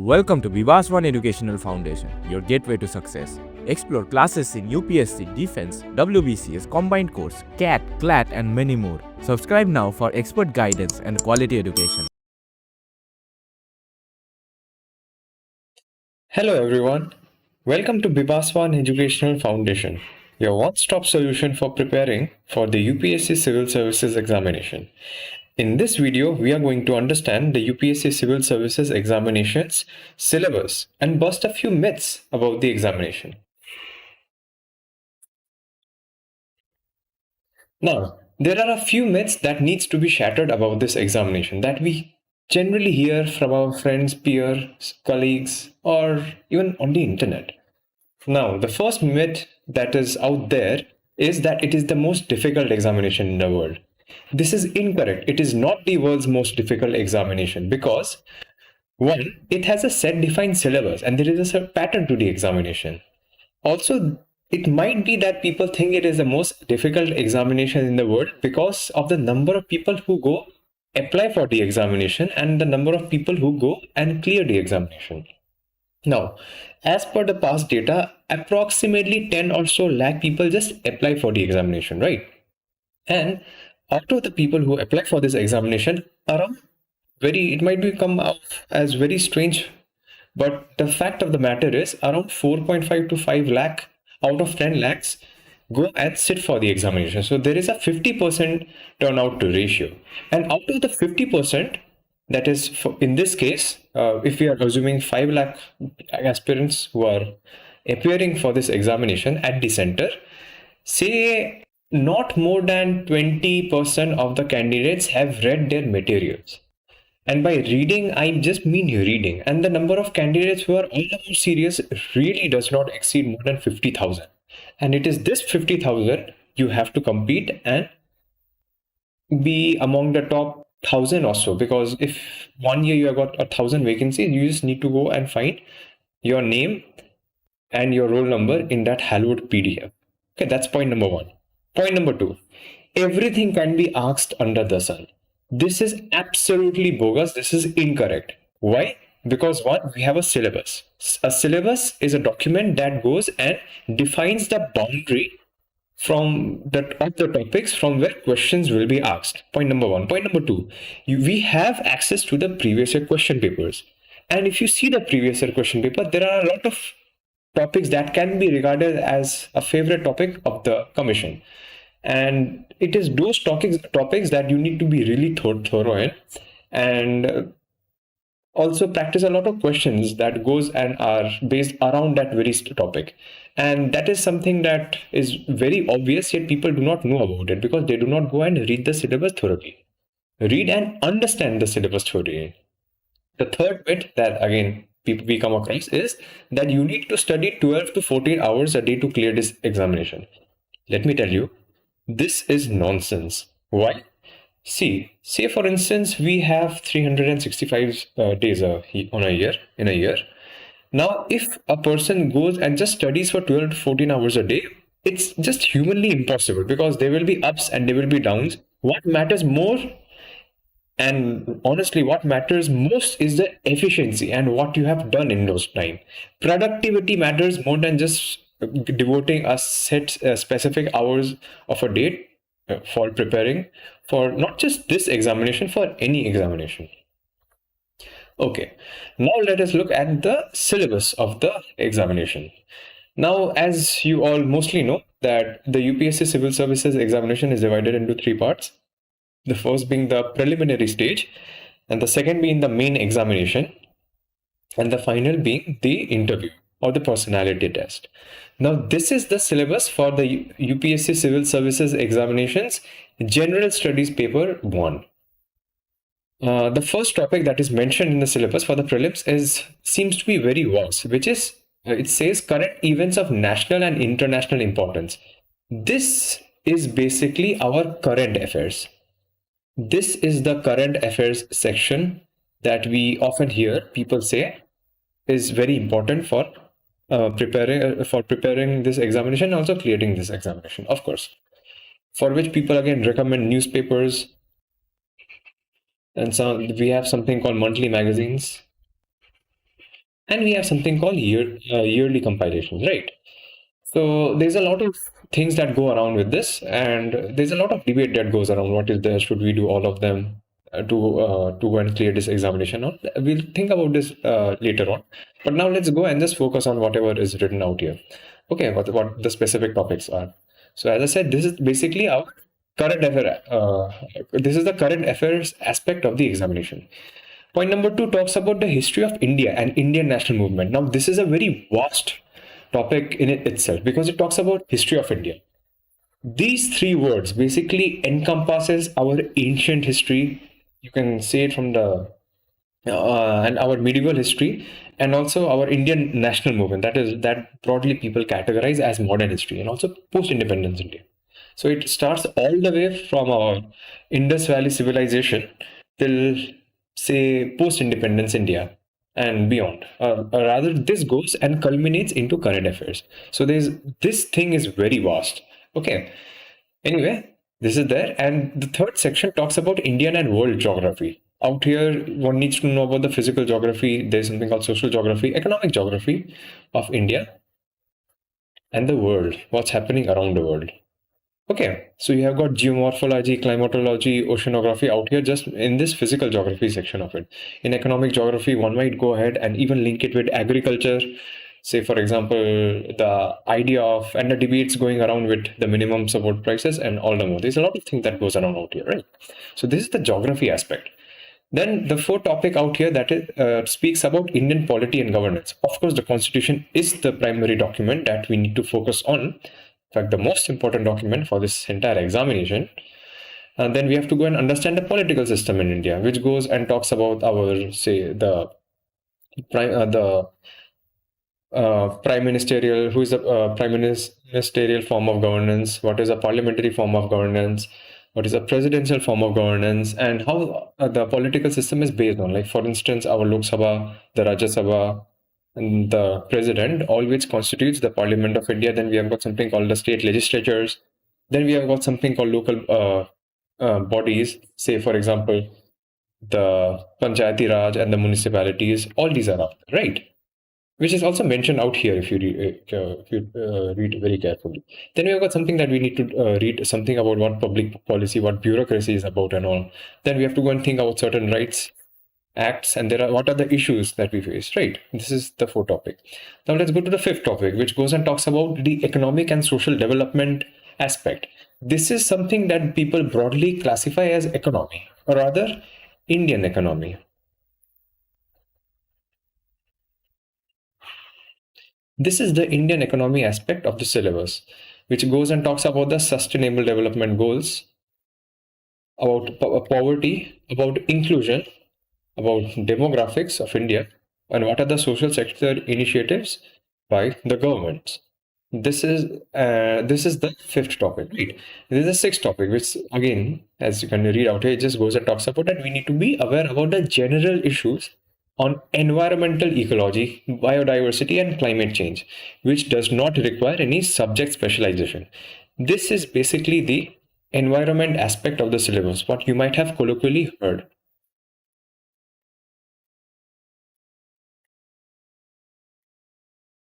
Welcome to bibaswanedu Educational Foundation, your gateway to success. Explore classes in UPSC, Defense, WBCS, Combined Course, CAT, CLAT and many more. Subscribe now for expert guidance and quality education. Hello everyone, welcome to Bibaswan Educational Foundation, your one-stop solution for preparing for the UPSC Civil Services Examination. In this video, we are going to understand the UPSC Civil Services Examination's syllabus and bust a few myths about the examination. Now, there are a few myths that needs to be shattered about this examination that we generally hear from our friends, peers, colleagues, or even on the internet. Now, the first myth that is out there is that it is the most difficult examination in the world. This is incorrect. It is not the world's most difficult examination because, one, it has a set defined syllabus and there is a set pattern to the examination. Also, it might be that people think it is the most difficult examination in the world because of the number of people who go apply for the examination and the number of people who go and clear the examination. Now, as per the past data, approximately 10 or so lakh people just apply for the examination, right? And out of the people who apply for this examination, it might become out as very strange, but the fact of the matter is around 4.5 to 5 lakh out of 10 lakhs go and sit for the examination. So there is a 50% turnout to ratio. And out of the 50%, that is, in this case, if we are assuming 5 lakh aspirants who are appearing for this examination at the center, say not more than 20% of the candidates have read their materials. And by reading, I just mean reading. And the number of candidates who are all the more serious really does not exceed more than 50,000. And it is this 50,000 you have to compete and be among the top 1,000 or so, because if one year you have got 1,000 vacancies, you just need to go and find your name and your roll number in that hallowed PDF. Okay, that's point number one. Point number two, everything can be asked under the sun. This is absolutely bogus. This is incorrect. Why? Because one, we have a syllabus. A syllabus is a document that goes and defines the boundary from of the topics from where questions will be asked. Point number one. Point number two, we have access to the previous year question papers. And if you see the previous year question paper, there are a lot of topics that can be regarded as a favorite topic of the commission. And it is those topics that you need to be really thorough in, and also practice a lot of questions that goes and are based around that very topic. And that is something that is very obvious, yet people do not know about it because they do not go and read the syllabus thoroughly. Read and understand the syllabus thoroughly. The third bit that again we come across is that you need to study 12 to 14 hours a day to clear this examination. Let me tell you, this is nonsense. Why? See, say for instance, we have 365 days in a year. Now, if a person goes and just studies for 12 to 14 hours a day, it's just humanly impossible because there will be ups and there will be downs. What matters more, and honestly, what matters most is the efficiency and what you have done in those time. Productivity matters more than just devoting a set specific hours of a day for preparing for not just this examination, for any examination. Okay, now let us look at the syllabus of the examination. Now, as you all mostly know, that the UPSC Civil Services Examination is divided into three parts. The first being the preliminary stage, and the second being the main examination, and the final being the interview or the personality test. Now, this is the syllabus for the UPSC Civil Services Examinations General Studies Paper 1. The first topic that is mentioned in the syllabus for the prelims seems to be very vast, which is it says current events of national and international importance. This is basically our current affairs. This is the current affairs section that we often hear people say is very important for preparing this examination, also clearing this examination, of course, for which people again recommend newspapers, and so we have something called monthly magazines. and we have something called yearly compilations, right? So there's a lot of things that go around with this, and there's a lot of debate that goes around. What is there? Should we do all of them to go and clear this examination? Or we'll think about this later on. But now let's go and just focus on whatever is written out here. Okay, what the specific topics are. So as I said, this is basically our current affair. This is the current affairs aspect of the examination. Point number 2 talks about the history of India and Indian national movement. Now, this is a very vast topic in it itself because it talks about history of India. These three words basically encompasses our ancient history. You can say it from the and our medieval history, and also our Indian national movement. That broadly people categorize as modern history, and also post-independence India. So it starts all the way from our Indus Valley civilization till say post-independence India and beyond. Or rather, this goes and culminates into current affairs. So this thing is very vast. Okay. Anyway, this is there. And the third section talks about Indian and world geography. Out here, one needs to know about the physical geography. There's something called social geography, economic geography of India and the world, what's happening around the world. Okay, so you have got geomorphology, climatology, oceanography out here just in this physical geography section of it. In economic geography, one might go ahead and even link it with agriculture. Say, for example, the idea of and the debates going around with the minimum support prices and all the more. There's a lot of things that goes around out here, right? So this is the geography aspect. Then the fourth topic out here that speaks about Indian polity and governance. Of course, the Constitution is the primary document that we need to focus on. In fact, the most important document for this entire examination. And then we have to go and understand the political system in India, which goes and talks about our, say, the prime ministerial, who is the prime ministerial form of governance, what is a parliamentary form of governance, what is a presidential form of governance, and how the political system is based on. Like, for instance, our Lok Sabha, the Rajya Sabha, and the president, all which constitutes the Parliament of India. Then we have got something called the state legislatures. Then we have got something called local bodies, say, for example, the Panchayati Raj and the municipalities. All these are up, right? Which is also mentioned out here if you read very carefully. Then we have got something that we need to read something about what public policy, what bureaucracy is about and all. Then we have to go and think about certain rights, acts, and what are the issues that we face, right? This is the fourth topic. Now let's go to the fifth topic, which goes and talks about the economic and social development aspect. This is something that people broadly classify as economy, or rather Indian economy. This is the Indian economy aspect of the syllabus, which goes and talks about the sustainable development goals, about poverty, about inclusion, about demographics of India, and what are the social sector initiatives by the governments. This is the fifth topic, right? This is the sixth topic, which again, as you can read out here, it just goes and talks about that we need to be aware about the general issues on environmental ecology, biodiversity, and climate change, which does not require any subject specialization. This is basically the environment aspect of the syllabus, what you might have colloquially heard.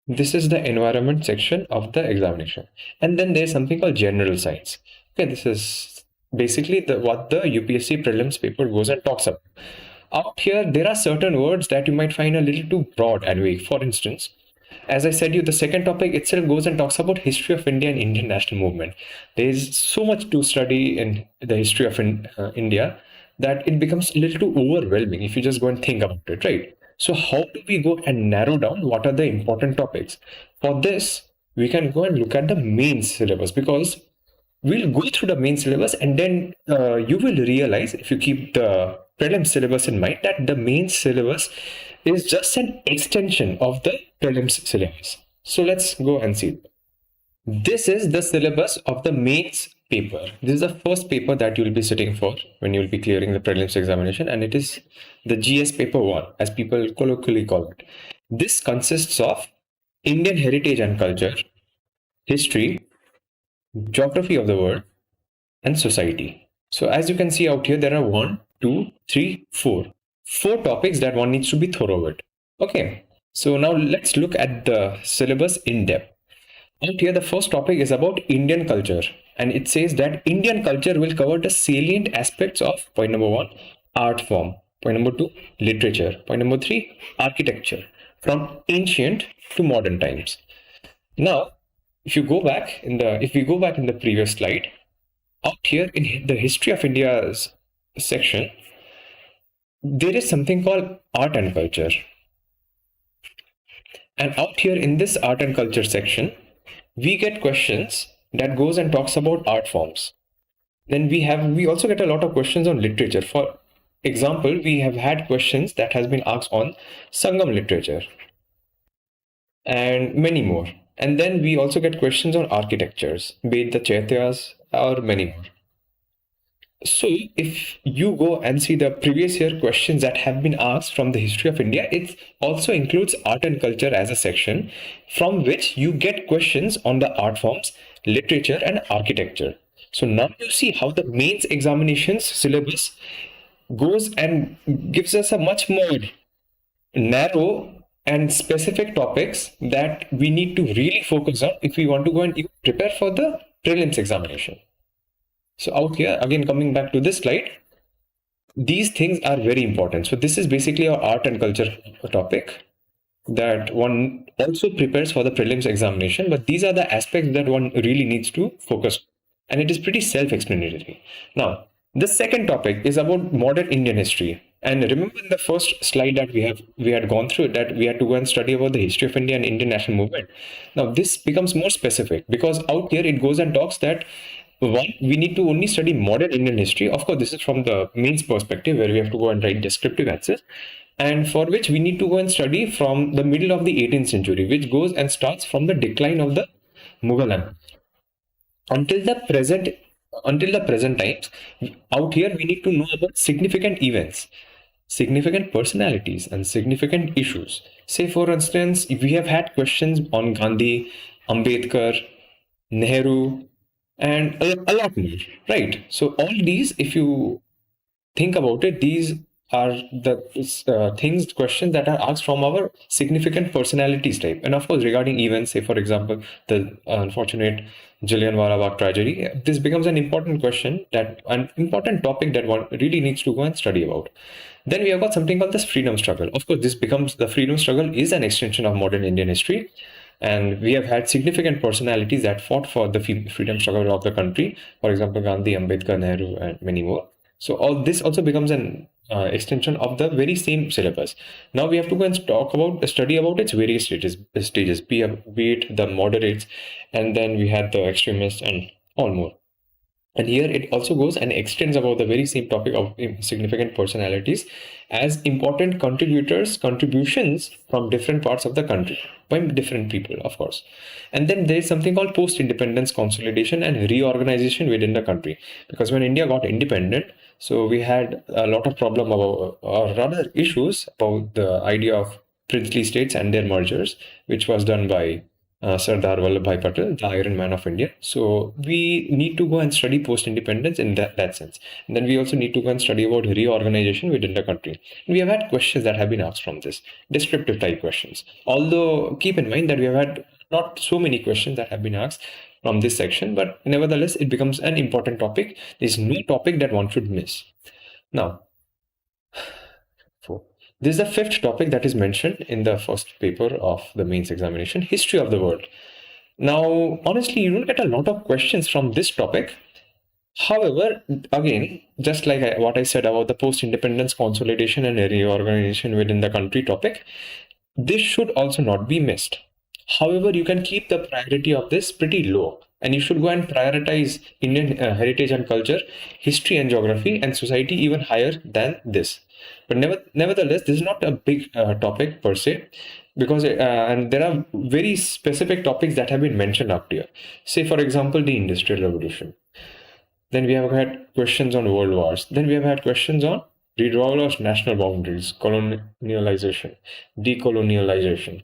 This is the environment section of the examination. And then there's something called general science. Okay, this is basically what the UPSC Prelims paper goes and talks about. Out here, there are certain words that you might find a little too broad and vague. For instance, as I said, the second topic itself goes and talks about history of India and Indian national movement. There is so much to study in the history of India that it becomes a little too overwhelming if you just go and think about it, right? So how do we go and narrow down what are the important topics? For this, we can go and look at the main syllabus, because we'll go through the main syllabus, and then you will realize, if you keep the prelim syllabus in mind, that the main syllabus is just an extension of the prelims syllabus. So let's go and see. This is the syllabus of the mains paper. This is the first paper that you will be sitting for when you will be clearing the prelims examination, and it is the GS paper 1, as people colloquially call it. This consists of Indian heritage and culture, history, geography of the world, and society. So as you can see out here, there are 1, 2, 3, 4 topics that one needs to be thorough with. Okay, So now let's look at the syllabus in depth. Out here, the first topic is about Indian culture, and it says that Indian culture will cover the salient aspects of point number one, art form, point number two, literature, point number three, architecture, from ancient to modern times. Now, if we go back in the previous slide, out here in the history of India's section, there is something called art and culture. And out here in this art and culture section, we get questions that goes and talks about art forms. Then we also get a lot of questions on literature. For example, we have had questions that has been asked on Sangam literature and many more. And then we also get questions on architectures, be it the Chaityas or many more. So if you go and see the previous year questions that have been asked from the history of India, it also includes art and culture as a section from which you get questions on the art forms, literature and architecture. So now you see how the mains examinations syllabus goes and gives us a much more narrow and specific topics that we need to really focus on if we want to go and even prepare for the prelims examination. So out here, again, coming back to this slide, these things are very important. So this is basically our art and culture topic that one also prepares for the prelims examination, but these are the aspects that one really needs to focus on. And it is pretty self-explanatory. Now, the second topic is about modern Indian history. And remember in the first slide that we had gone through that we had to go and study about the history of India and Indian national movement. Now this becomes more specific because out here it goes and talks that one, we need to only study modern Indian history. Of course, this is from the mains perspective where we have to go and write descriptive answers, and for which we need to go and study from the middle of the 18th century, which goes and starts from the decline of the Mughal Empire until the present times. Out here, we need to know about significant events, significant personalities, and significant issues. Say, for instance, if we have had questions on Gandhi, Ambedkar, Nehru, and a lot more, right? So all these, if you think about it, these are the questions that are asked from our significant personalities type. And of course, regarding events, say for example, the unfortunate Jallianwala Bagh tragedy, this becomes an important question, that an important topic that one really needs to go and study about. Then we have got something called this freedom struggle. Of course, the freedom struggle is an extension of modern Indian history. And we have had significant personalities that fought for the freedom struggle of the country. For example, Gandhi, Ambedkar, Nehru, and many more. So all this also becomes an extension of the very same syllabus. Now we have to go and study about its various stages, be it the moderates, and then we had the extremists and all more. And here it also goes and extends about the very same topic of significant personalities as important contributions from different parts of the country by different people, of course. And then there is something called post-independence consolidation and reorganization within the country. Because when India got independent, so we had a lot of problem about, or rather issues about the idea of princely states and their mergers, which was done by Sardar Vallabhbhai Patel, the Iron Man of India. So we need to go and study post-independence in that sense. And then we also need to go and study about reorganization within the country. And we have had questions that have been asked from this, descriptive type questions. Although keep in mind that we have had not so many questions that have been asked from this section, but nevertheless, it becomes an important topic. There's no topic that one should miss. Now, this is the fifth topic that is mentioned in the first paper of the mains examination, history of the world. Now, honestly, you don't get a lot of questions from this topic. However, again, just like what I said about the post-independence consolidation and reorganization within the country topic, this should also not be missed. However, you can keep the priority of this pretty low, and you should go and prioritize Indian heritage and culture, history and geography, and society even higher than this. But nevertheless, this is not a big topic per se, because and there are very specific topics that have been mentioned up here. Say, for example, the Industrial Revolution. Then we have had questions on world wars. Then we have had questions on redrawal of national boundaries, colonialization, decolonialization,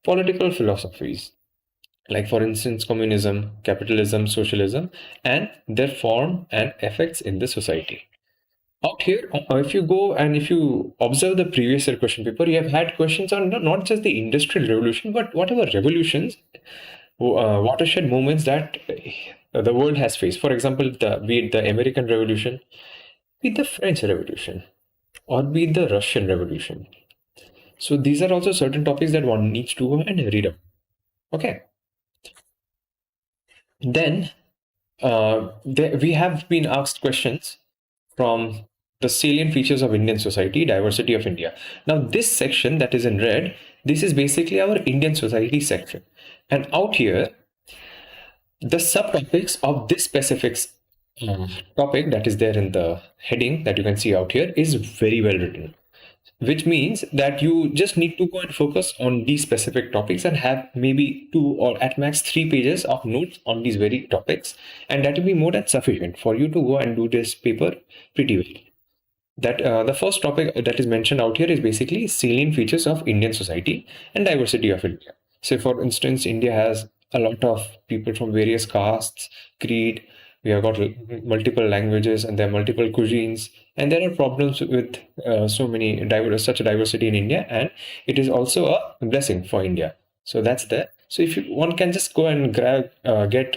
political philosophies, like for instance, communism, capitalism, socialism, and their form and effects in the society. Out here, if you go and if you observe the previous year question paper, you have had questions on not just the industrial revolution, but whatever revolutions, watershed moments that the world has faced. For example, be it the American Revolution, be it the French Revolution, or be it the Russian Revolution. So these are also certain topics that one needs to go and read up. Okay. Then we have been asked questions from the salient features of Indian society, diversity of India. Now, this section that is in red, this is basically our Indian society section. And out here, the subtopics of this specific topic that is there in the heading that you can see out here is very well written, which means that you just need to go and focus on these specific topics and have maybe 2 or at max 3 pages of notes on these very topics, and that will be more than sufficient for you to go and do this paper pretty well. That the first topic that is mentioned out here is basically salient features of Indian society and diversity of India. Say, for instance, India has a lot of people from various castes, creed. We have got multiple languages and there are multiple cuisines, and there are problems with such a diversity in India, and it is also a blessing for India. So that's there. So if one can just go and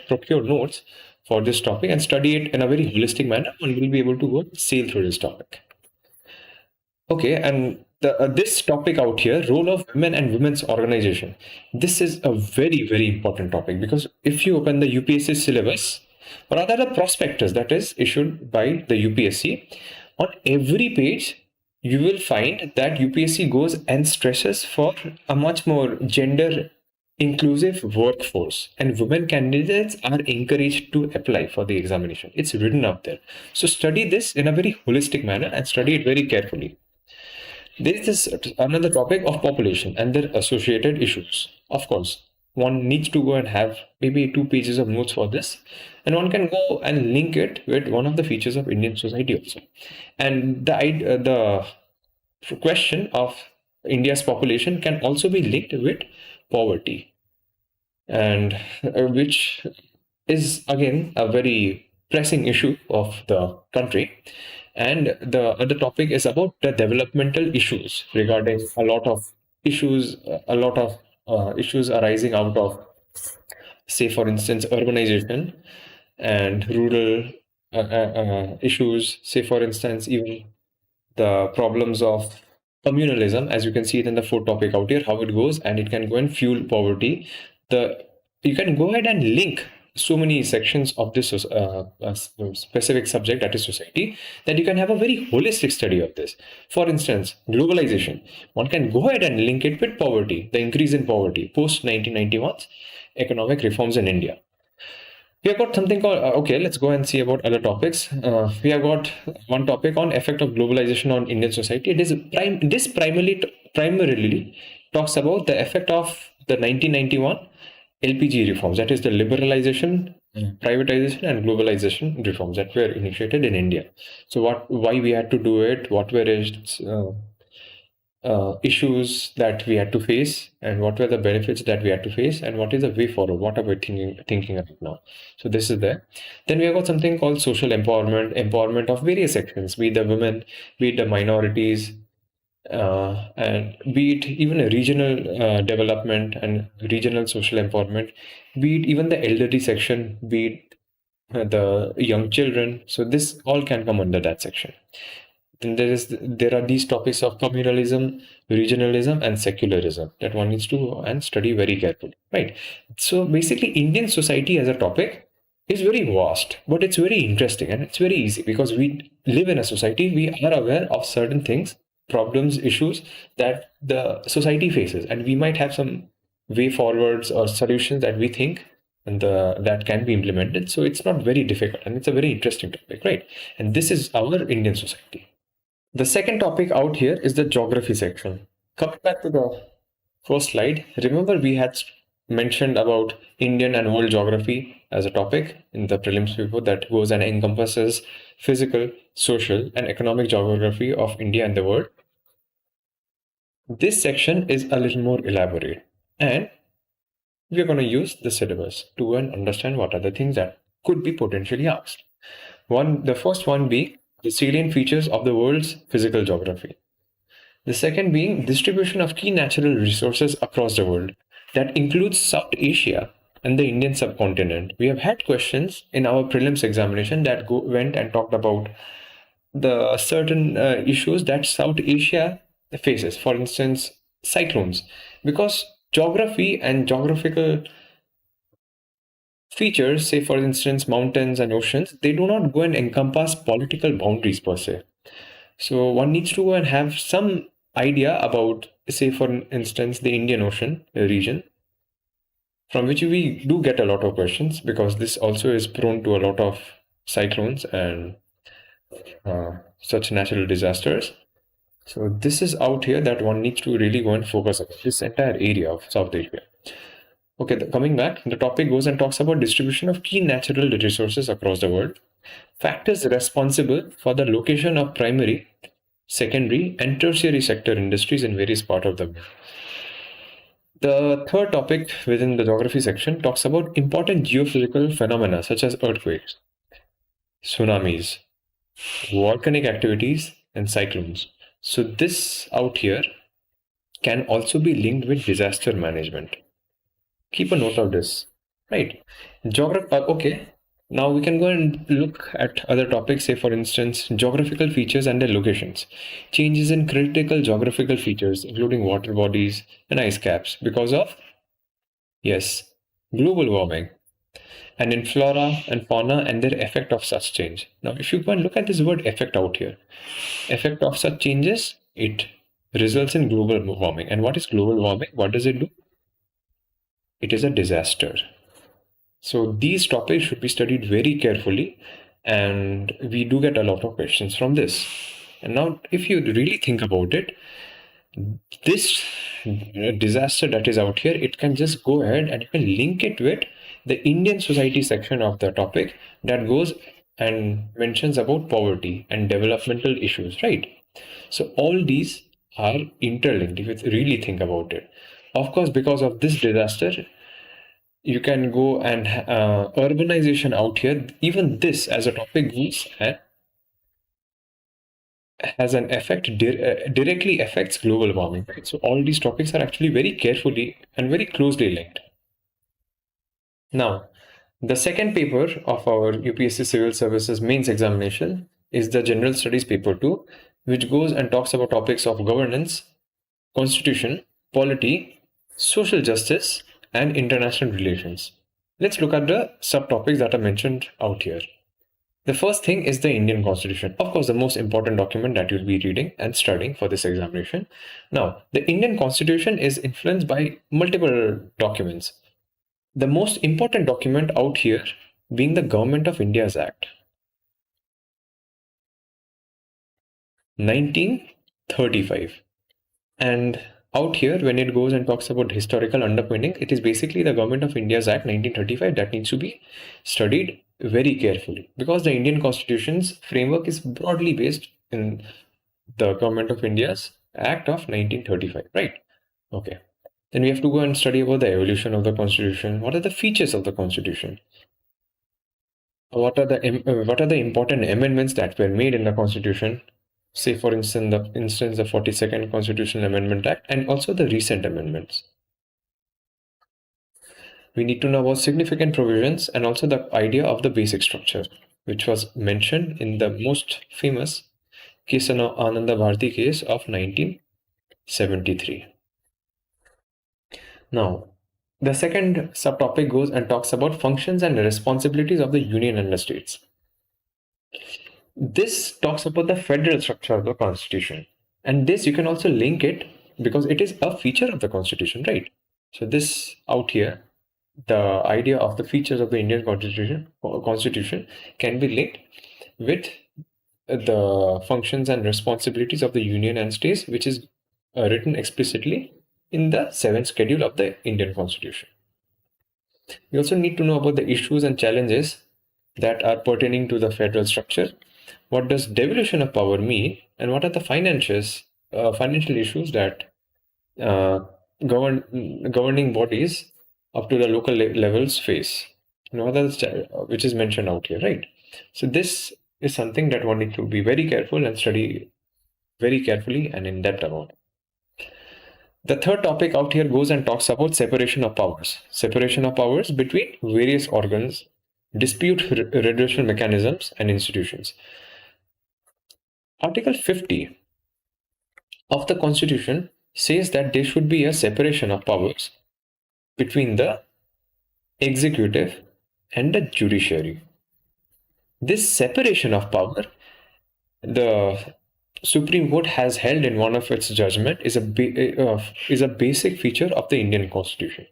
procure notes for this topic and study it in a very holistic manner, one will be able to go sail through this topic. Okay, and this topic out here, role of women and women's organization. This is a very, very important topic because if you open the UPSC syllabus, or rather the prospectus that is issued by the UPSC, on every page, you will find that UPSC goes and stresses for a much more gender inclusive workforce, and women candidates are encouraged to apply for the examination. It's written out there. So study this in a very holistic manner and study it very carefully. There is another topic of population and their associated issues. Of course, one needs to go and have maybe 2 pages of notes for this, and one can go and link it with one of the features of Indian society also. And the question of India's population can also be linked with poverty, and which is again a very pressing issue of the country. And the other topic is about the developmental issues regarding a lot of issues arising out of, say, for instance, urbanization and rural issues. Say, for instance, even the problems of communalism, as you can see it in the 4th topic out here, how it goes, and it can go and fuel poverty. You can go ahead and link so many sections of this specific subject, that is society, that you can have a very holistic study of this. For instance, globalization. One can go ahead and link it with poverty, the increase in poverty post 1991 economic reforms in India. We have got something called, okay, let's go and see about other topics. We have got one topic on effect of globalization on Indian society. This primarily talks about the effect of the 1991 LPG reforms, that is the liberalization, privatization and globalization reforms that were initiated in India. So why we had to do it, what were its issues that we had to face, and what were the benefits that we had to face, and what is the way forward, what are we thinking right now. So this is there. Then we have got something called social empowerment of various sections, be it the women, be it the minorities, and be it even a regional development and regional social empowerment, be it even the elderly section, be it the young children. So this all can come under that section. Then there are these topics of communalism, regionalism, and secularism that one needs to go and study very carefully, right? So basically, Indian society as a topic is very vast, but it's very interesting and it's very easy because we live in a society. We are aware of certain things, problems, issues that the society faces, and we might have some way forwards or solutions that we think and that can be implemented. So it's not very difficult and it's a very interesting topic, right? And this is our Indian society. The second topic out here is the geography section. Coming back to the first slide, remember we had mentioned about Indian and world geography as a topic in the prelims paper that goes and encompasses physical, social, and economic geography of India and the world. This section is a little more elaborate, and we are going to use the syllabus to understand what are the things that could be potentially asked. The first one being the salient features of the world's physical geography. The second being distribution of key natural resources across the world. That includes South Asia and the Indian subcontinent. We have had questions in our prelims examination that went and talked about the certain issues that South Asia faces. For instance, cyclones. Because geography and geographical features, say for instance mountains and oceans, they do not go and encompass political boundaries per se. So one needs to go and have some idea about, say for instance, the Indian Ocean region, from which we do get a lot of questions because this also is prone to a lot of cyclones and such natural disasters. So this is out here that one needs to really go and focus on this entire area of South Asia. Okay, coming back, the topic goes and talks about distribution of key natural resources across the world, factors responsible for the location of primary, secondary, and tertiary sector industries in various parts of the world. The third topic within the geography section talks about important geophysical phenomena such as earthquakes, tsunamis, volcanic activities, and cyclones. So this out here can also be linked with disaster management. Keep a note of this, right? Okay. Now we can go and look at other topics, say for instance, geographical features and their locations. Changes in critical geographical features, including water bodies and ice caps, because of, yes, global warming, and in flora and fauna and their effect of such change. Now, if you go and look at this word effect out here, effect of such changes, it results in global warming. And what is global warming? What does it do? It is a disaster. So these topics should be studied very carefully, and we do get a lot of questions from this. And now, if you really think about it, this disaster that is out here, it can just go ahead and you can link it with the Indian society section of the topic that goes and mentions about poverty and developmental issues, right? So all these are interlinked if you really think about it. Of course, because of this disaster, you can go and urbanization out here, even this as a topic goes and has an effect, directly affects global warming. Right? So all these topics are actually very carefully and very closely linked. Now, the second paper of our UPSC Civil Services Mains examination is the General Studies Paper 2, which goes and talks about topics of governance, constitution, polity, social justice, and international relations. Let's look at the subtopics that are mentioned out here. The first thing is the Indian Constitution. Of course, the most important document that you'll be reading and studying for this examination. Now, the Indian Constitution is influenced by multiple documents. The most important document out here being the Government of India's Act, 1935. And out here, when it goes and talks about historical underpinning, it is basically the Government of India's Act 1935 that needs to be studied very carefully, because the Indian Constitution's framework is broadly based in the Government of India's Act of 1935, right? Okay. Then we have to go and study about the evolution of the Constitution. What are the features of the Constitution? What are the important amendments that were made in the Constitution? Say, for instance, the 42nd Constitutional Amendment Act, and also the recent amendments. We need to know about significant provisions and also the idea of the basic structure, which was mentioned in the most famous Ananda Bharti case of 1973. Now, the second subtopic goes and talks about functions and responsibilities of the Union and the states. This talks about the federal structure of the Constitution. And this you can also link it because it is a feature of the Constitution, right? So this out here, the idea of the features of the Indian Constitution can be linked with the functions and responsibilities of the Union and states, which is written explicitly in the 7th schedule of the Indian Constitution. We also need to know about the issues and challenges that are pertaining to the federal structure. What does devolution of power mean, and what are the financial issues that governing bodies up to the local levels face? Which is mentioned out here, right? So this is something that one needs to be very careful and study very carefully and in depth about. The third topic out here goes and talks about separation of powers. Separation of powers between various organs, dispute redressal mechanisms, and institutions. Article 50 of the Constitution says that there should be a separation of powers between the executive and the judiciary. This separation of power, the Supreme Court has held in one of its judgment, is a basic feature of the Indian Constitution.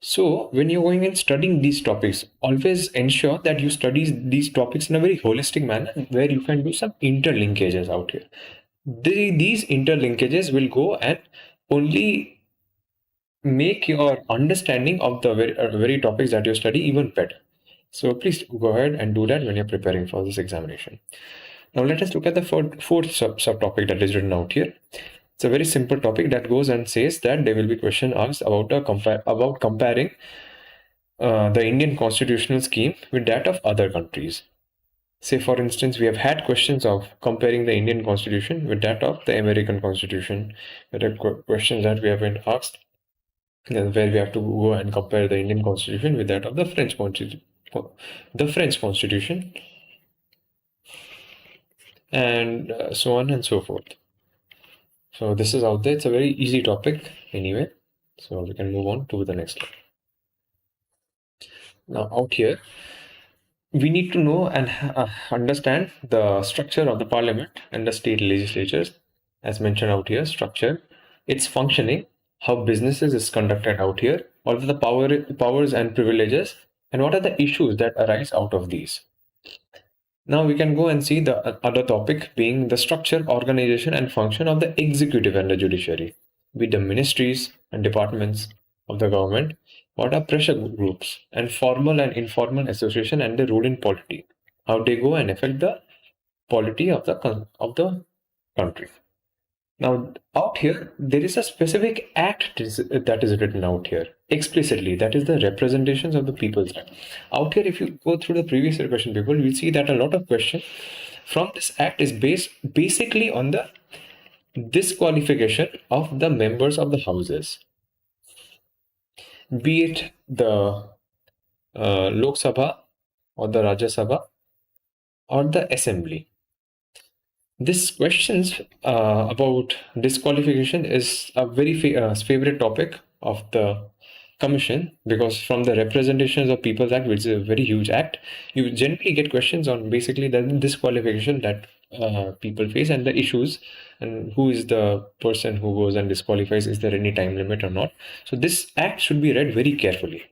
So, when you're going and studying these topics, always ensure that you study these topics in a very holistic manner where you can do some interlinkages out here. These interlinkages will go and only make your understanding of the very topics that you study even better. So please go ahead and do that when you're preparing for this examination. Now let us look at the fourth subtopic that is written out here. It's a very simple topic that goes and says that there will be question asked about comparing the Indian constitutional scheme with that of other countries. Say for instance, we have had questions of comparing the Indian constitution with that of the American constitution. There are questions that we have been asked where we have to go and compare the Indian constitution with that of the French constitution, and so on and so forth. So this is out there. It's a very easy topic anyway. So we can move on to the next one. Now out here, we need to know and understand the structure of the parliament and the state legislatures, as mentioned out here, structure, its functioning, how businesses is conducted out here, what are the powers and privileges, and what are the issues that arise out of these. Now we can go and see the other topic being the structure, organization, and function of the executive and the judiciary, with the ministries and departments of the government, what are pressure groups and formal and informal association and the role in polity, how they go and affect the polity of the country. Now out here there is a specific act that is written out here explicitly, that is the Representations of the People's Act. Out here, if you go through the previous year question paper, you'll see that a lot of questions from this act is based basically on the disqualification of the members of the houses, be it the Lok Sabha or the Rajya Sabha or the Assembly. This questions about disqualification is a very favorite topic of the commission, because from the Representations of People's Act, which is a very huge act, you generally get questions on basically the disqualification that people face and the issues, and who is the person who goes and disqualifies, is there any time limit or not. So this act should be read very carefully.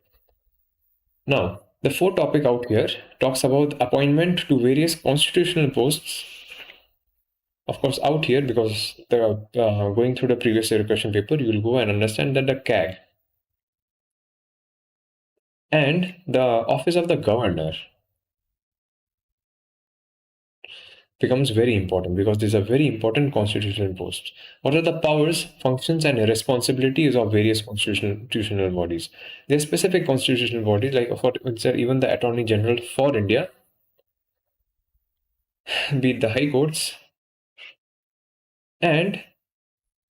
Now the fourth topic out here talks about appointment to various constitutional posts. Of course, out here, because the going through the previous year question paper, you will go and understand that the CAG and the office of the governor becomes very important, because these are very important constitutional posts. What are the powers, functions, and responsibilities of various constitutional bodies? There are specific constitutional bodies, like for instance, even the Attorney General for India, be it the high courts, and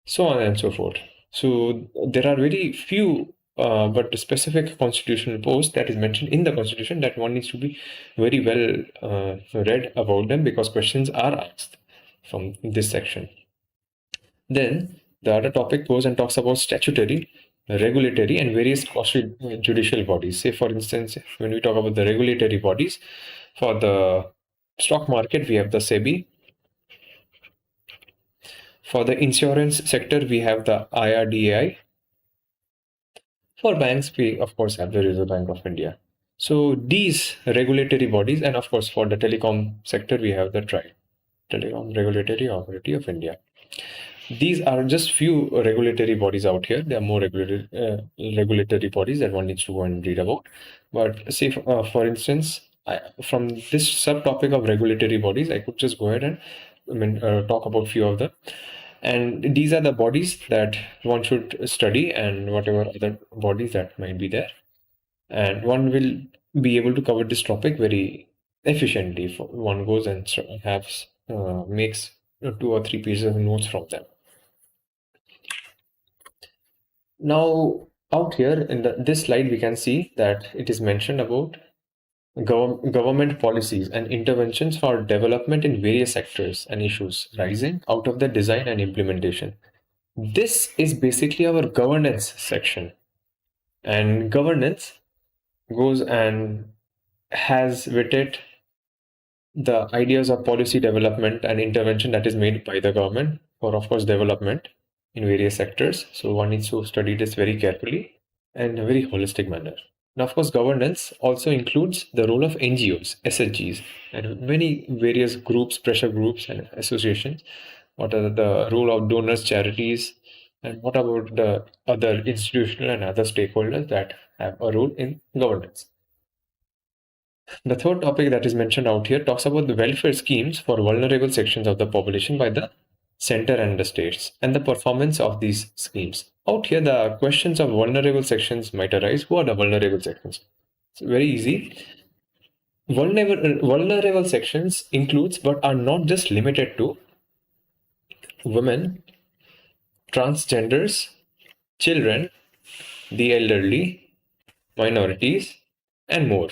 so on and so forth. So there are very few but specific constitutional posts that is mentioned in the constitution that one needs to be very well read about them, because questions are asked from this section. Then the other topic goes and talks about statutory, regulatory, and various judicial bodies. Say for instance, when we talk about the regulatory bodies, for the stock market we have the SEBI. For the insurance sector, we have the IRDAI. For banks, we of course have the Reserve Bank of India. So these regulatory bodies, and of course for the telecom sector, we have the TRAI, Telecom Regulatory Authority of India. These are just few regulatory bodies out here. There are more regulatory bodies that one needs to go and read about. But say for instance, from this subtopic of regulatory bodies, I could just go ahead and talk about few of them. And these are the bodies that one should study, and whatever other bodies that might be there. And one will be able to cover this topic very efficiently if one goes and has makes 2 or 3 pieces of notes from them. Now, out here in this slide, we can see that it is mentioned about government policies and interventions for development in various sectors and issues rising out of the design and implementation. This is basically our governance section, and governance goes and has with it the ideas of policy development and intervention that is made by the government for, of course, development in various sectors. So one needs to study this very carefully and in a very holistic manner. Now, of course, governance also includes the role of NGOs, SHGs, and many various groups, pressure groups, and associations. What are the role of donors, charities, and what about the other institutional and other stakeholders that have a role in governance? The third topic that is mentioned out here talks about the welfare schemes for vulnerable sections of the population by the center and the states and the performance of these schemes. Out here, the questions of vulnerable sections might arise. Who are the vulnerable sections? It's very easy. Vulnerable sections includes but are not just limited to women, transgenders, children, the elderly, minorities, and more.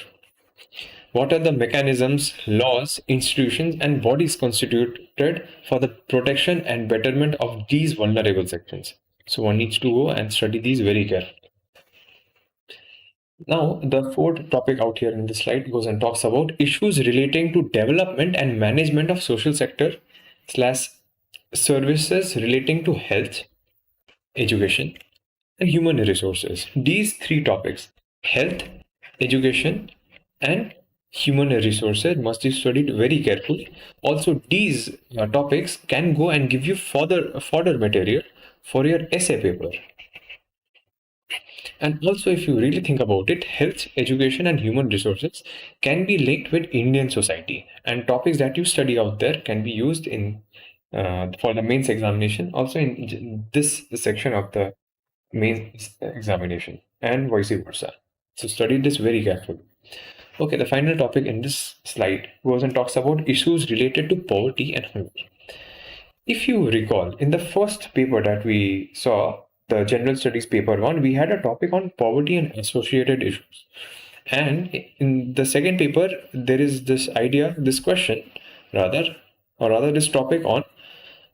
What are the mechanisms, laws, institutions, and bodies constituted for the protection and betterment of these vulnerable sections? So one needs to go and study these very carefully. Now, the fourth topic out here in this slide goes and talks about issues relating to development and management of social sector slash services relating to health, education, and human resources. These three topics, health, education, and human resources, must be studied very carefully. Also, these topics can go and give you further material for your essay paper. And also, if you really think about it, health, education, and human resources can be linked with Indian society, and topics that you study out there can be used in for the mains examination, also in this section of the mains examination, and vice versa. So study this very carefully. Okay, the final topic in this slide goes and talks about issues related to poverty and hunger. If you recall, in the first paper that we saw, the General Studies paper 1, we had a topic on poverty and associated issues. And in the second paper, there is this idea, this question, rather this topic on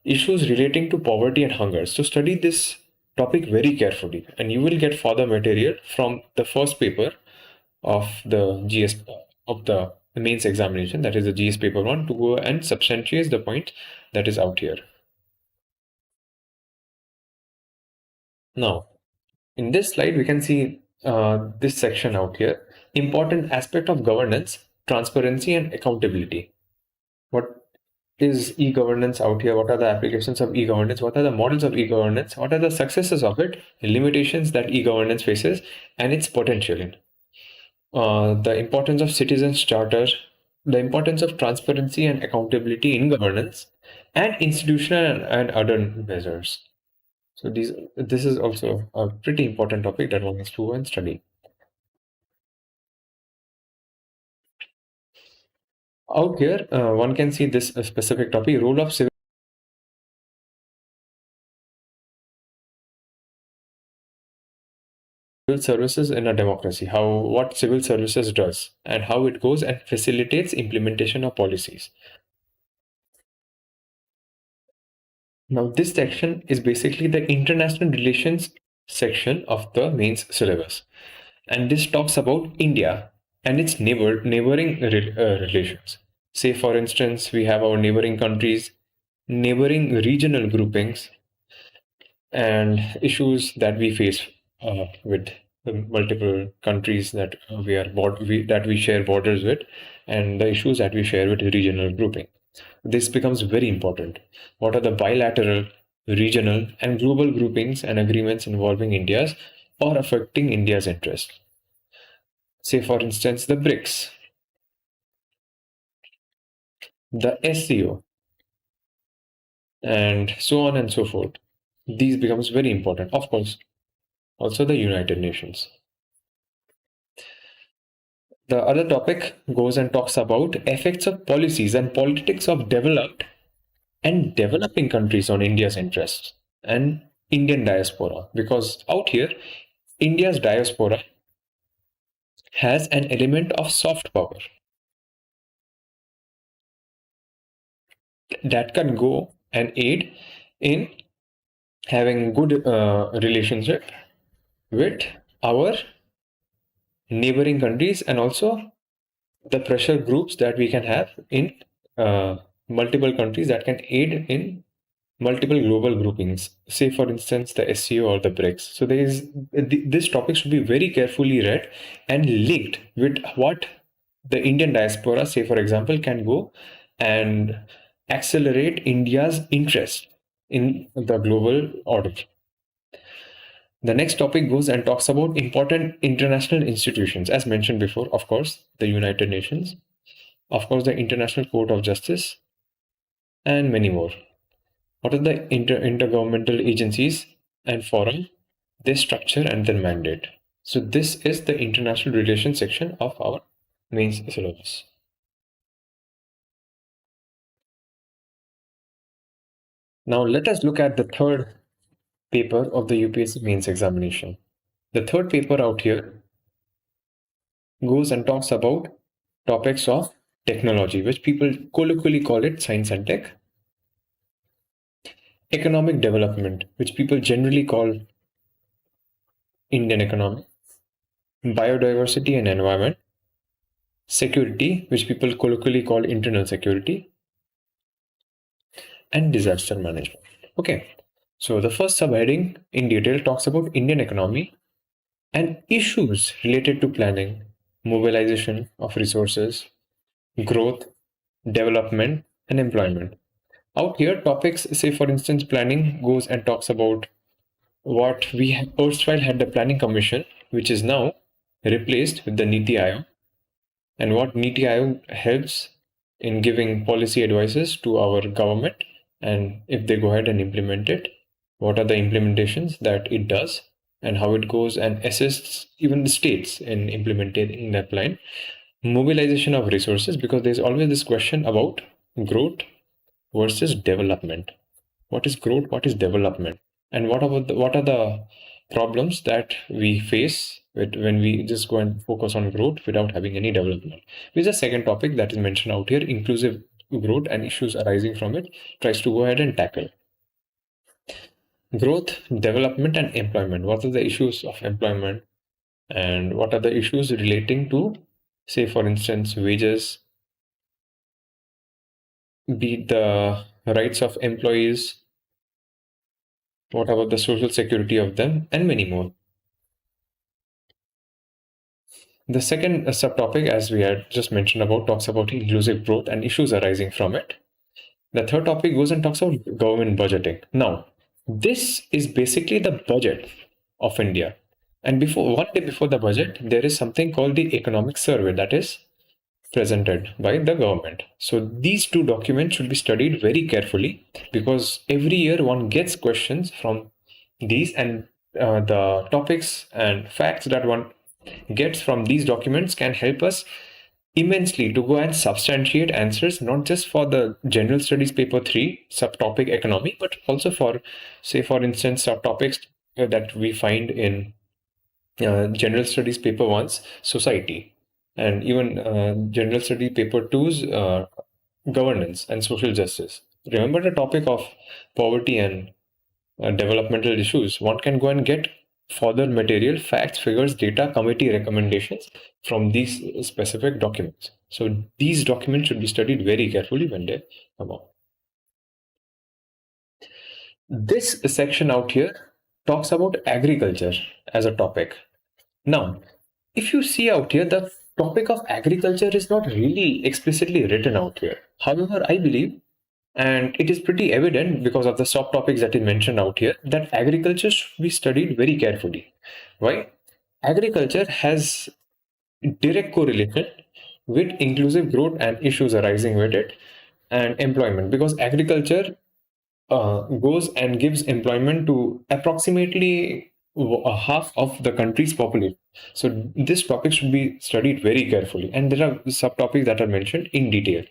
issues relating to poverty and hunger. So study this topic very carefully, and you will get further material from the first paper of the GS of the mains examination, that is the GS paper 1, to go and substantiate the point that is out here. Now, in this slide, we can see this section out here. Important aspect of governance, transparency and accountability. What is e-governance out here? What are the applications of e-governance? What are the models of e-governance? What are the successes of it? The limitations that e-governance faces and its potential. The importance of citizens' charter, the importance of transparency and accountability in governance, and institutional and other measures. So this is also a pretty important topic that one needs to go and study. Out here, one can see this specific topic, role of civil services in a democracy, what civil services does and how it goes and facilitates implementation of policies. Now, this section is basically the international relations section of the mains syllabus. And this talks about India and its neighboring relations. Say, for instance, we have our neighboring countries, neighboring regional groupings, and issues that we face with the multiple countries that we share borders with, and the issues that we share with regional grouping. This becomes very important. What are the bilateral, regional, and global groupings and agreements involving India's or affecting India's interests? Say, for instance, the BRICS, the SCO, and so on and so forth. These becomes very important. Of course, also the United Nations. The other topic goes and talks about effects of policies and politics of developed and developing countries on India's interests and Indian diaspora. Because out here, India's diaspora has an element of soft power that can go and aid in having good relationship with our neighboring countries, and also the pressure groups that we can have in uh, multiple countries that can aid in multiple global groupings, say for instance the SCO or the BRICS. So this topic should be very carefully read and linked with what the Indian diaspora, say for example, can go and accelerate India's interest in the global order. The next topic goes and talks about important international institutions, as mentioned before, of course, the United Nations, of course, the International Court of Justice, and many more. What are the intergovernmental agencies and forum, their structure, and their mandate? So, this is the international relations section of our mains syllabus. Now, let us look at the third paper of the UPSC mains examination. The third paper out here goes and talks about topics of technology, which people colloquially call it science and tech, economic development, which people generally call Indian economy, biodiversity and environment, security, which people colloquially call internal security, and disaster management. Okay, so the first subheading in detail talks about Indian economy and issues related to planning, mobilization of resources, growth, development, and employment. Out here, topics, say for instance, planning goes and talks about what we erstwhile had the Planning Commission, which is now replaced with the Niti Aayog, and what Niti Aayog helps in giving policy advices to our government, and if they go ahead and implement it, what are the implementations that it does, and how it goes and assists even the states in implementing that plan. Mobilization of resources, because there's always this question about growth versus development. What is growth? What is development? And what are the problems that we face when we just go and focus on growth without having any development? With the second topic that is mentioned out here, inclusive growth and issues arising from it, tries to go ahead and tackle growth, development, and employment. What are the issues of employment, and what are the issues relating to, say for instance, wages, be it the rights of employees, what about the social security of them, and many more. The second subtopic, as we had just mentioned about, talks about inclusive growth and issues arising from it. The third topic goes and talks about government budgeting. Now, this is basically the budget of India. And one day before the budget, there is something called the economic survey that is presented by the government. So these two documents should be studied very carefully, because every year one gets questions from these, and the topics and facts that one gets from these documents can help us immensely to go and substantiate answers, not just for the general studies paper 3 subtopic economy, but also for, say for instance, subtopics that we find in general studies paper 1's society, and even general study paper 2's governance and social justice. Remember the topic of poverty and developmental issues. One can go and get further material, facts, figures, data, committee recommendations from these specific documents. So these documents should be studied very carefully when they come out. This section out here talks about agriculture as a topic. Now, if you see out here, the topic of agriculture is not really explicitly written out here. However, I believe, and it is pretty evident because of the subtopics that is mentioned out here, that agriculture should be studied very carefully. Why? Agriculture has direct correlation with inclusive growth and issues arising with it, and employment, because agriculture goes and gives employment to approximately half of the country's population. So this topic should be studied very carefully, and there are subtopics that are mentioned in detail.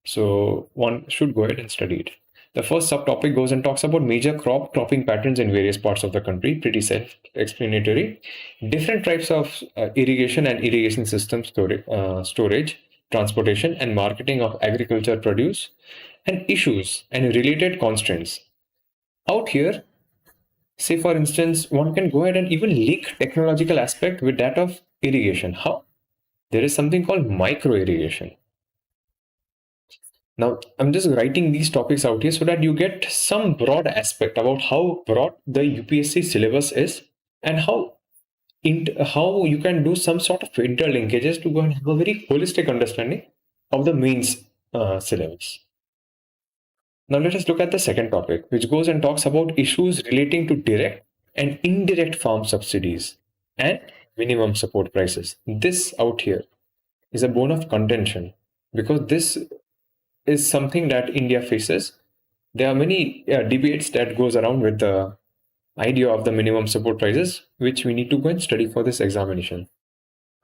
So one should go ahead and study it. The first subtopic goes and talks about major cropping patterns in various parts of the country. Pretty self-explanatory. Different types of irrigation and irrigation system storage, transportation, and marketing of agriculture produce, and issues and related constraints. Out here, say for instance, one can go ahead and even link technological aspect with that of irrigation. How? There is something called micro irrigation. Now, I'm just writing these topics out here so that you get some broad aspect about how broad the UPSC syllabus is, and how you can do some sort of interlinkages to go and have a very holistic understanding of the mains syllabus. Now, let us look at the second topic, which goes and talks about issues relating to direct and indirect farm subsidies and minimum support prices. This out here is a bone of contention because this is something that India faces. There are many debates that goes around with the idea of the minimum support prices, which we need to go and study for this examination.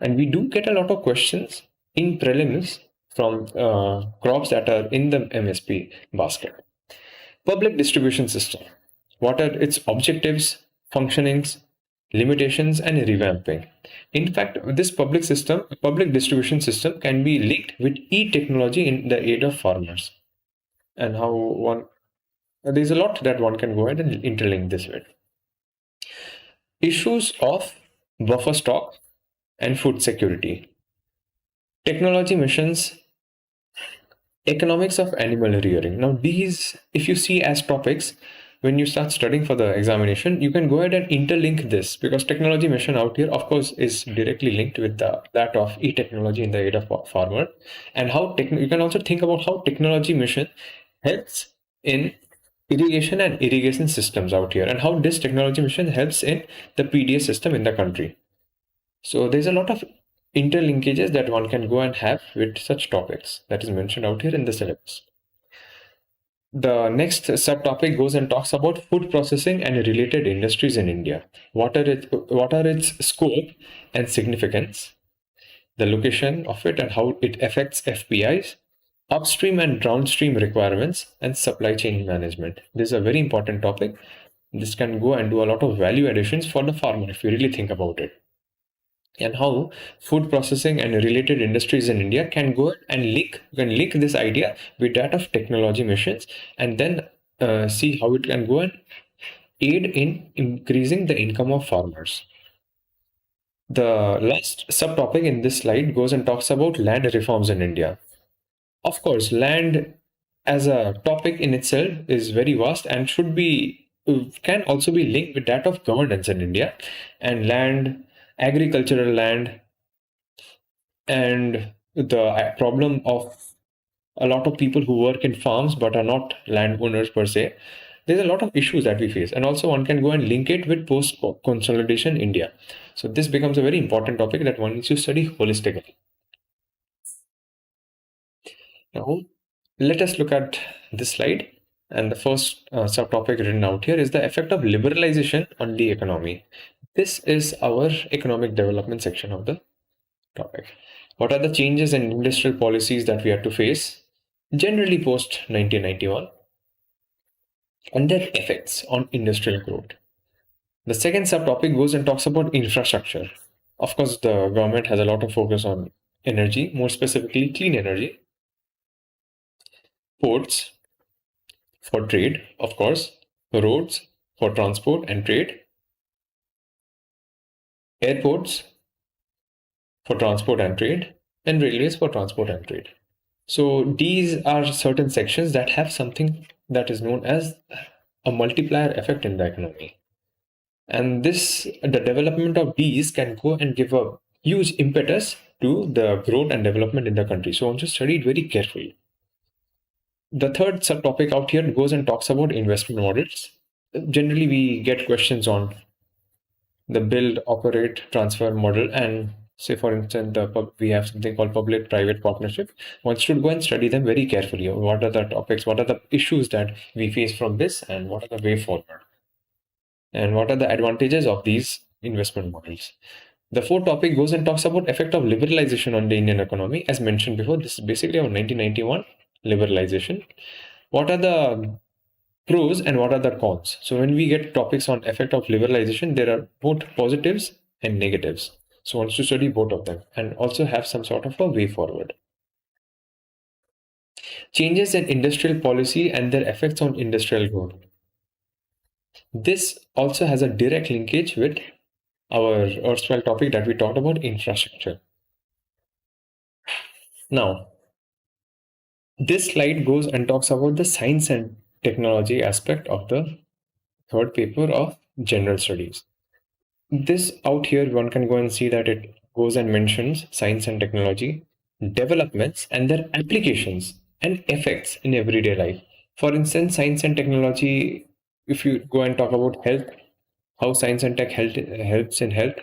And we do get a lot of questions in prelims from crops that are in the MSP basket. Public distribution system. What are its objectives, functionings, limitations, and revamping? In fact, this public distribution system can be linked with e-technology in the aid of farmers. And there's a lot that one can go ahead and interlink this with. Issues of buffer stock and food security. Technology missions, economics of animal rearing. Now these, if you see as topics, when you start studying for the examination, you can go ahead and interlink this because technology mission out here, of course, is directly linked with that of e-technology in the aid of farmer, and how you can also think about how technology mission helps in irrigation and irrigation systems out here, and how this technology mission helps in the PDS system in the country. So there's a lot of interlinkages that one can go and have with such topics that is mentioned out here in the syllabus. The next subtopic goes and talks about food processing and related industries in India. What are its scope and significance, the location of it and how it affects FPIs, upstream and downstream requirements, and supply chain management. This is a very important topic. This can go and do a lot of value additions for the farmer if you really think about it. And how food processing and related industries in India can go and link this idea with that of technology missions, and then see how it can go and aid in increasing the income of farmers. The last subtopic in this slide goes and talks about land reforms in India. Of course, land as a topic in itself is very vast and can also be linked with that of governance in India, and land, agricultural land, and the problem of a lot of people who work in farms but are not landowners per se. There's a lot of issues that we face, and also one can go and link it with post-consolidation India. So this becomes a very important topic that one needs to study holistically. Now, let us look at this slide. And the first subtopic written out here is the effect of liberalization on the economy. This is our economic development section of the topic. What are the changes in industrial policies that we had to face, generally post 1991, and their effects on industrial growth? The second subtopic goes and talks about infrastructure. Of course, the government has a lot of focus on energy, more specifically clean energy, ports for trade, of course, roads for transport and trade, airports for transport and trade, and railways for transport and trade. So these are certain sections that have something that is known as a multiplier effect in the economy. And the development of these can go and give a huge impetus to the growth and development in the country. So I want to study it very carefully. The third subtopic out here goes and talks about investment models. Generally, we get questions on the build, operate, transfer model, and say for instance, we have something called public-private partnership. One should go and study them very carefully. What are the topics? What are the issues that we face from this, and what are the way forward? and what are the advantages of these investment models. The fourth topic goes and talks about effect of liberalization on the Indian economy. As mentioned before, this is basically our 1991 liberalization. What are the pros and what are the cons? So when we get topics on effect of liberalization, there are both positives and negatives. So wants to study both of them and also have some sort of a way forward. Changes in industrial policy and their effects on industrial growth. This also has a direct linkage with our erstwhile topic that we talked about, infrastructure. Now, this slide goes and talks about the science and technology aspect of the third paper of general studies. This out here, one can go and see that it goes and mentions science and technology, developments, and their applications and effects in everyday life. For instance, science and technology, if you go and talk about health, how science and tech helps in health,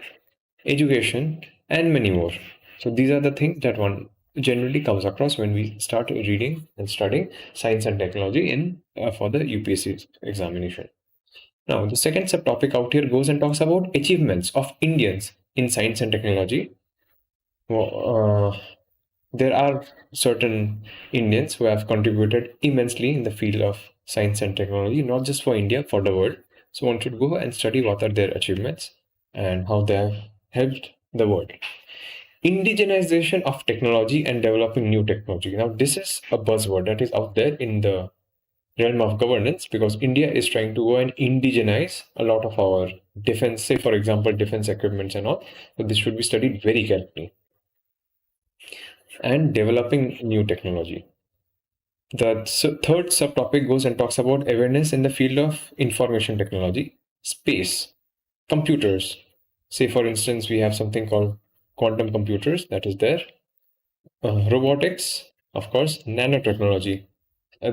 education, and many more. So these are the things that one generally comes across when we start reading and studying science and technology in for the UPSC examination. Now, the second subtopic out here goes and talks about achievements of Indians in science and technology. There are certain Indians who have contributed immensely in the field of science and technology, not just for India, for the world. So one should go and study what are their achievements and how they have helped the world. Indigenization of technology and developing new technology. Now, this is a buzzword that is out there in the realm of governance because India is trying to go and indigenize a lot of our defense, say for example, defense equipments and all. So this should be studied very carefully. And developing new technology. The third subtopic goes and talks about awareness in the field of information technology, space, computers. Say for instance, we have something called quantum computers that is there. Robotics, of course, nanotechnology,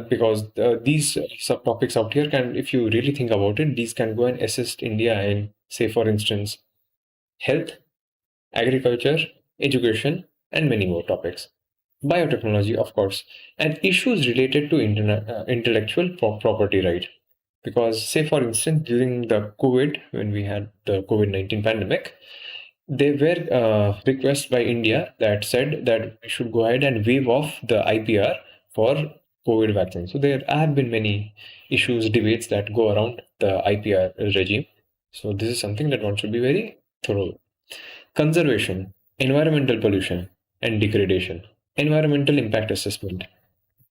because these subtopics out here can, if you really think about it, these can go and assist India in, say, for instance, health, agriculture, education, and many more topics. Biotechnology, of course, and issues related to intellectual property right. Because, say, for instance, during the COVID, when we had the COVID-19 pandemic, there were requests by India that said that we should go ahead and waive off the IPR for COVID vaccine. So there have been many issues, debates that go around the IPR regime. So this is something that one should be very thorough. Conservation, environmental pollution, and degradation. Environmental impact assessment.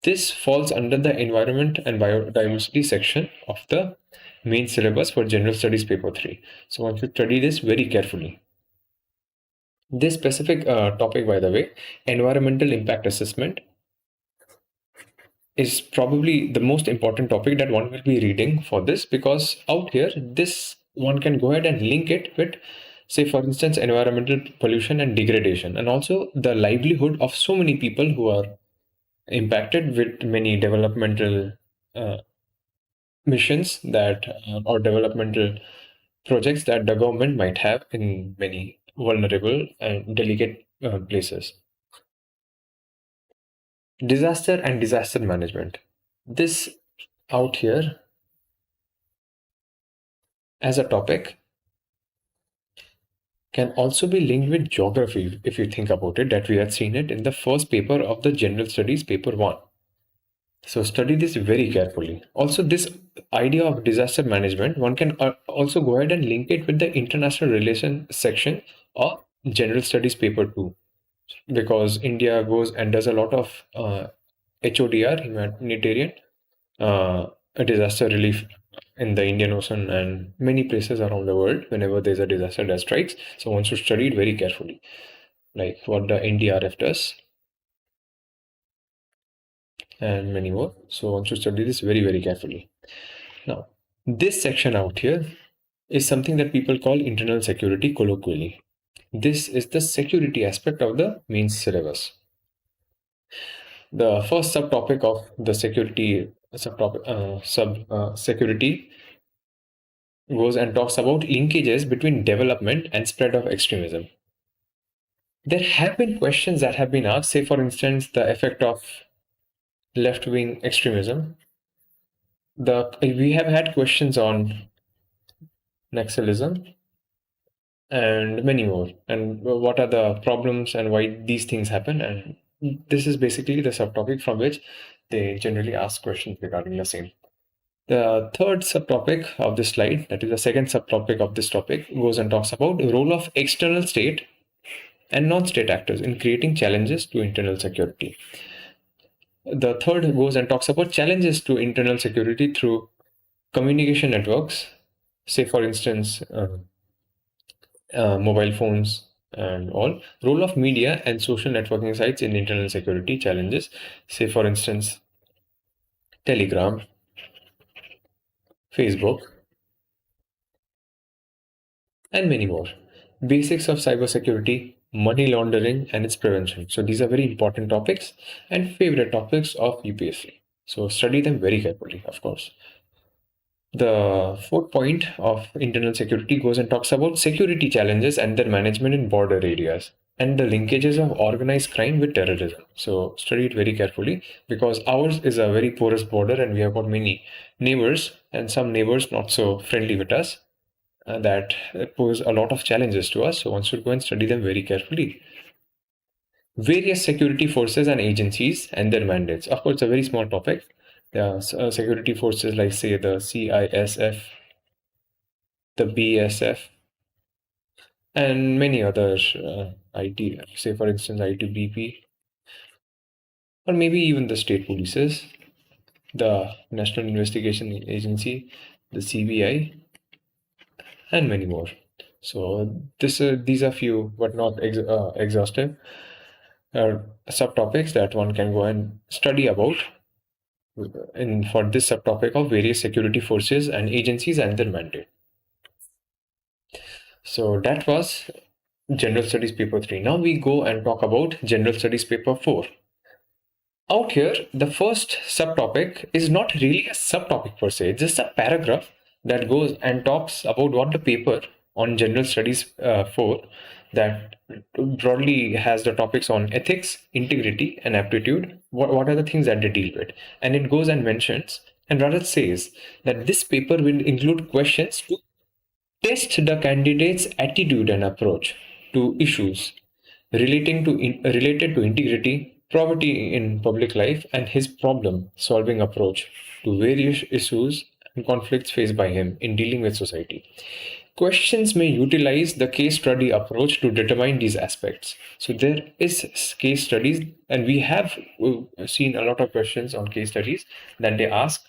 This falls under the environment and biodiversity section of the main syllabus for general studies paper 3. So one should study this very carefully. This specific topic, by the way, environmental impact assessment, is probably the most important topic that one will be reading for this because out here, this one can go ahead and link it with, say, for instance, environmental pollution and degradation, and also the livelihood of so many people who are impacted with many developmental missions that or developmental projects that the government might have in many vulnerable and delicate places. Disaster and disaster management. This out here as a topic can also be linked with geography if you think about it, that we had seen it in the first paper of the general studies paper 1. So study this very carefully. Also, this idea of disaster management, one can also go ahead and link it with the international relations section of general studies paper 2, because India goes and does a lot of HODR, humanitarian disaster relief in the Indian Ocean and many places around the world whenever there's a disaster that strikes. So one should study it very carefully, like what the NDRF does and many more. So one should study this very, very carefully. Now, this section out here is something that people call internal security colloquially. This is the security aspect of the mains syllabus. The first subtopic of the security security goes and talks about linkages between development and spread of extremism. There have been questions that have been asked, say for instance, the effect of left-wing extremism. We have had questions on Naxalism, and many more. And what are the problems and why these things happen? And this is basically the subtopic from which they generally ask questions regarding the same. The third subtopic of this slide, that is the second subtopic of this topic, goes and talks about the role of external state and non-state actors in creating challenges to internal security. The third goes and talks about challenges to internal security through communication networks, say for instance, mobile phones and all. Role of media and social networking sites in internal security challenges, say for instance, Telegram, Facebook, and many more. Basics of cybersecurity, money laundering, and its prevention. So these are very important topics and favorite topics of UPSC. So study them very carefully, of course. The fourth point of internal security goes and talks about security challenges and their management in border areas and the linkages of organized crime with terrorism. So study it very carefully because ours is a very porous border and we have got many neighbors and some neighbors not so friendly with us that pose a lot of challenges to us. So one should go and study them very carefully. Various security forces and agencies and their mandates. Of course, it's a very small topic. Security forces like say the CISF, the BSF, and many other IT, say for instance ITBP, or maybe even the state polices, the National Investigation Agency, the CBI, and many more. So these are few, but not exhaustive subtopics that one can go and study about for this subtopic of various security forces and agencies and their mandate. So that was General Studies Paper 3. Now we go and talk about General Studies Paper 4. Out here, the first subtopic is not really a subtopic per se, it's just a paragraph that goes and talks about what the paper on General Studies 4 that broadly has the topics on ethics, integrity, and aptitude. What are the things that they deal with? And it goes and mentions and rather says that this paper will include questions to test the candidate's attitude and approach to issues related to integrity, probity in public life, and his problem-solving approach to various issues and conflicts faced by him in dealing with society. Questions may utilize the case study approach to determine these aspects. So there is case studies, and we have seen a lot of questions on case studies that they ask.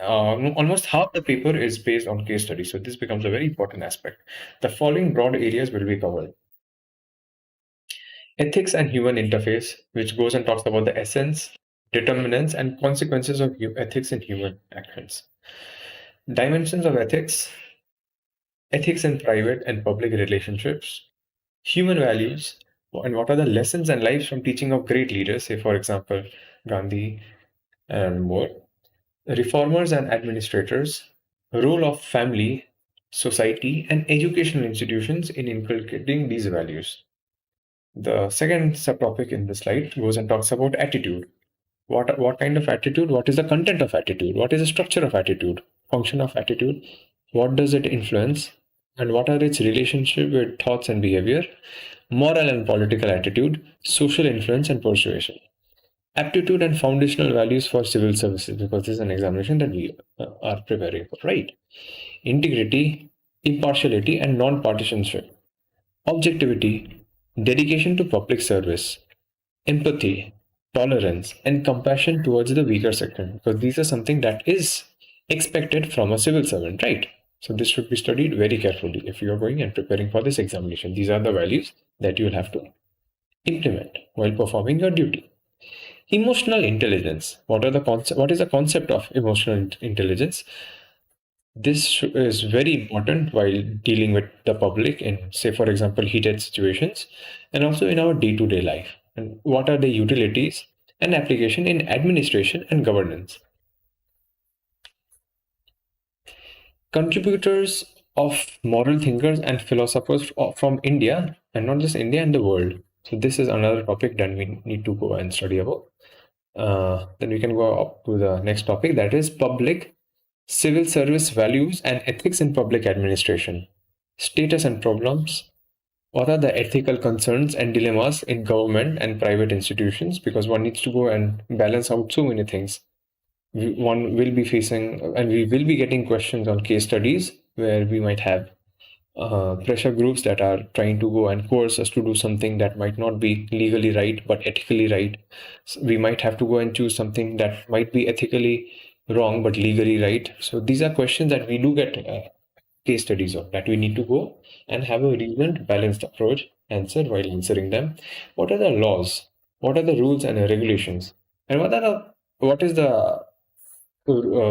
Almost half the paper is based on case studies, so this becomes a very important aspect. The following broad areas will be covered. Ethics and human interface, which goes and talks about the essence, determinants, and consequences of ethics in human actions. Dimensions of ethics, ethics in private and public relationships, human values, and what are the lessons and lives from teaching of great leaders, say, for example, Gandhi and more. Reformers and administrators, role of family, society, and educational institutions in inculcating these values. The second subtopic in the slide goes and talks about attitude. What kind of attitude? What is the content of attitude? What is the structure of attitude? Function of attitude? What does it influence? And what are its relationship with thoughts and behavior? Moral and political attitude, social influence and persuasion. Aptitude and foundational values for civil services, because this is an examination that we are preparing for, right? Integrity, impartiality, and non-partisanship. Objectivity, dedication to public service, empathy, tolerance, and compassion towards the weaker sector, because these are something that is expected from a civil servant, right? So this should be studied very carefully if you are going and preparing for this examination. These are the values that you will have to implement while performing your duty. Emotional intelligence. What is the concept of emotional intelligence? This is very important while dealing with the public in, say, for example, heated situations, and also in our day-to-day life. And what are the utilities and application in administration and governance? Contributors of moral thinkers and philosophers from India, and not just India, and the world. So this is another topic that we need to go and study about. Then we can go up to the next topic, that is public civil service values and ethics in public administration, status and problems. What are the ethical concerns and dilemmas in government and private institutions? Because one needs to go and balance out so many things. One will be facing, and we will be getting questions on case studies where we might have pressure groups that are trying to go and coerce us to do something that might not be legally right but ethically right. So we might have to go and choose something that might be ethically wrong but legally right. So these are questions that we do get case studies of, that we need to go and have a reasoned, balanced approach answer while answering them. What are the laws? What are the rules and regulations? And what is the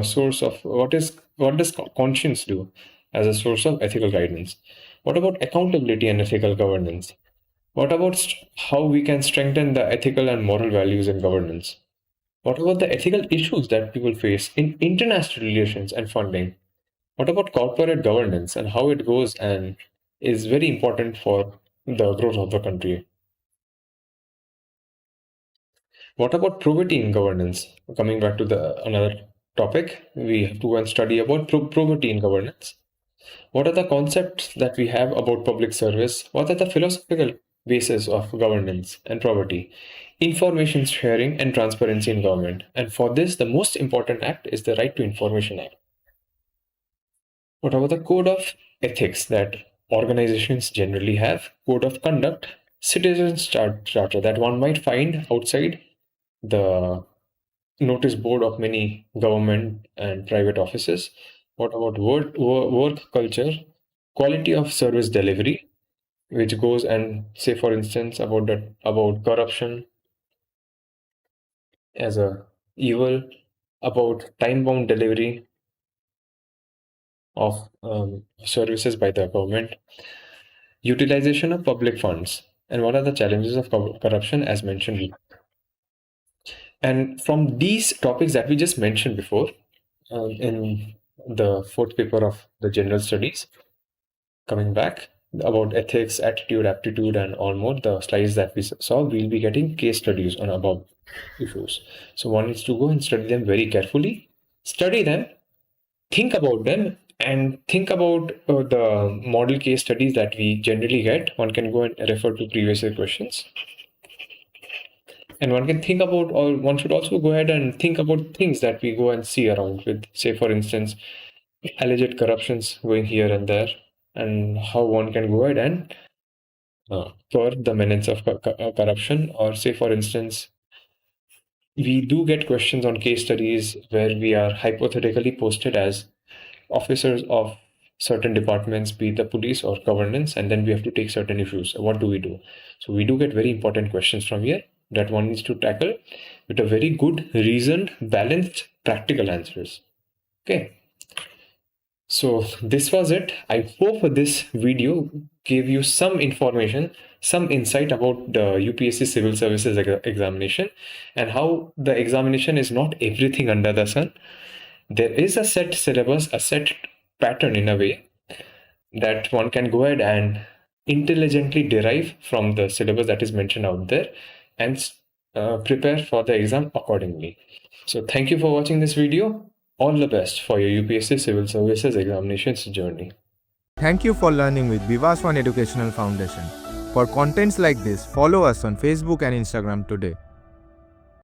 source of what does conscience do as a source of ethical guidance? What about accountability and ethical governance? What about how we can strengthen the ethical and moral values in governance? What about the ethical issues that people face in international relations and funding? What about corporate governance and how it goes and is very important for the growth of the country? What about probity in governance? Coming back to the another topic, we have to go and study about probity in governance. What are the concepts that we have about public service? What are the philosophical basis of governance and probity? Information sharing and transparency in government. And for this, the most important act is the Right to Information Act. What about the code of ethics that organizations generally have? Code of conduct, citizens charter that one might find outside the notice board of many government and private offices. What about work culture, quality of service delivery, which goes and say, for instance, about corruption as a evil, about time-bound delivery of services by the government, utilization of public funds, and what are the challenges of corruption as mentioned. And from these topics that we just mentioned before, in the fourth paper of the general studies, coming back about ethics, attitude, aptitude, and all more, the slides that we saw, we'll be getting case studies on above issues. So one needs to go and study them very carefully, study them, think about them, and think about the model case studies that we generally get. One can go and refer to previous year questions. And one can think about, or one should also go ahead and think about things that we go and see around with, say, for instance, alleged corruptions going here and there, and how one can go ahead and curb the menace of corruption. Or say, for instance, we do get questions on case studies where we are hypothetically posted as officers of certain departments, be it the police or governance, and then we have to take certain issues. What do we do? So we do get very important questions from here that one needs to tackle with a very good, reasoned, balanced, practical answers. Okay. So this was it. I hope this video gave you some information, some insight about the UPSC Civil Services Examination and how the examination is not everything under the sun. There is a set syllabus, a set pattern in a way that one can go ahead and intelligently derive from the syllabus that is mentioned out there and prepare for the exam accordingly. So thank you for watching this video. All the best for your UPSC Civil Services Examinations journey. Thank you for learning with bibaswanedu Educational Foundation. For contents like this, follow us on Facebook and Instagram today.